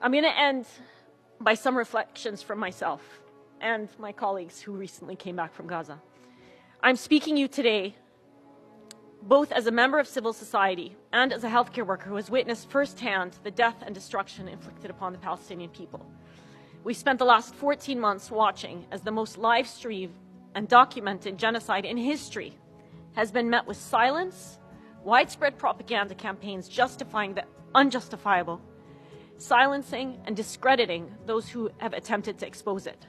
I'm going to end by some reflections from myself and my colleagues who recently came back from Gaza. I'm speaking to you today both as a member of civil society and as a healthcare worker who has witnessed firsthand the death and destruction inflicted upon the Palestinian people. We spent the last 14 months watching as the most live-streamed and documented genocide in history has been met with silence, widespread propaganda campaigns justifying the unjustifiable, silencing and discrediting those who have attempted to expose it.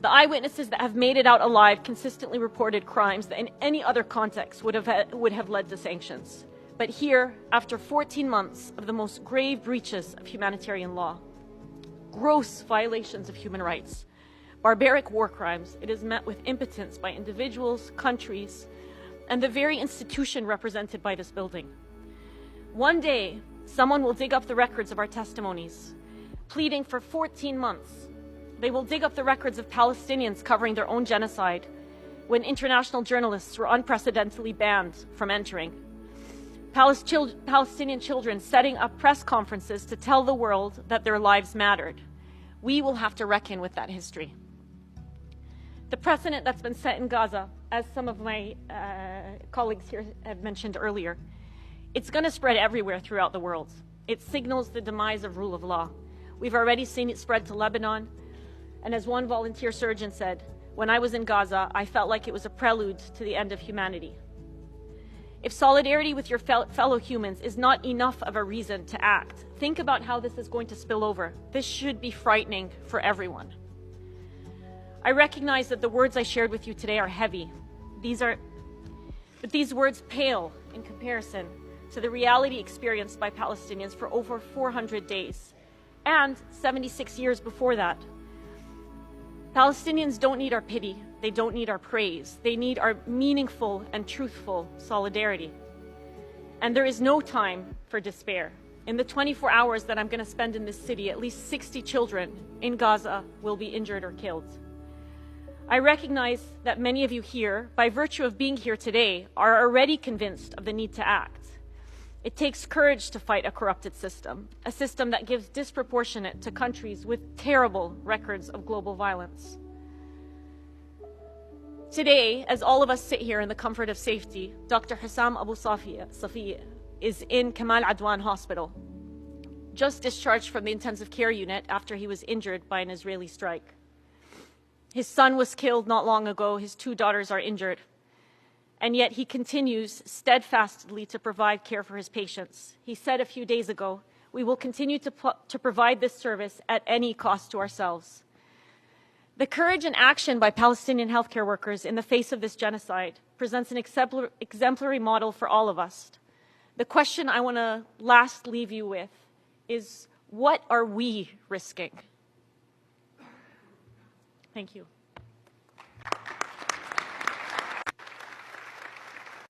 The eyewitnesses that have made it out alive consistently reported crimes that in any other context would have led to sanctions. But here, after 14 months of the most grave breaches of humanitarian law, gross violations of human rights, barbaric war crimes, it is met with impotence by individuals, countries, and the very institution represented by this building. One day, someone will dig up the records of our testimonies, pleading for 14 months. They will dig up the records of Palestinians covering their own genocide when international journalists were unprecedentedly banned from entering. Palestinian children setting up press conferences to tell the world that their lives mattered. We will have to reckon with that history. The precedent that's been set in Gaza, as some of my colleagues here have mentioned earlier, it's going to spread everywhere throughout the world. It signals the demise of rule of law. We've already seen it spread to Lebanon. And as one volunteer surgeon said, when I was in Gaza, I felt like it was a prelude to the end of humanity. If solidarity with your fellow humans is not enough of a reason to act, think about how this is going to spill over. This should be frightening for everyone. I recognize that the words I shared with you today are heavy. But these words pale in comparison to the reality experienced by Palestinians for over 400 days and 76 years before that. Palestinians don't need our pity. They don't need our praise. They need our meaningful and truthful solidarity. And there is no time for despair. In the 24 hours that I'm going to spend in this city, at least 60 children in Gaza will be injured or killed. I recognize that many of you here, by virtue of being here today, are already convinced of the need to act. It takes courage to fight a corrupted system, a system that gives disproportionate to countries with terrible records of global violence. Today, as all of us sit here in the comfort of safety, Dr. Hussam Abu Safiya is in Kamal Adwan Hospital, just discharged from the intensive care unit after he was injured by an Israeli strike. His son was killed not long ago. His 2 daughters are injured. And yet he continues steadfastly to provide care for his patients. He said a few days ago, we will continue to provide this service at any cost to ourselves. The courage and action by Palestinian healthcare workers in the face of this genocide presents an exemplary model for all of us. The question I want to last leave you with is, what are we risking? Thank you.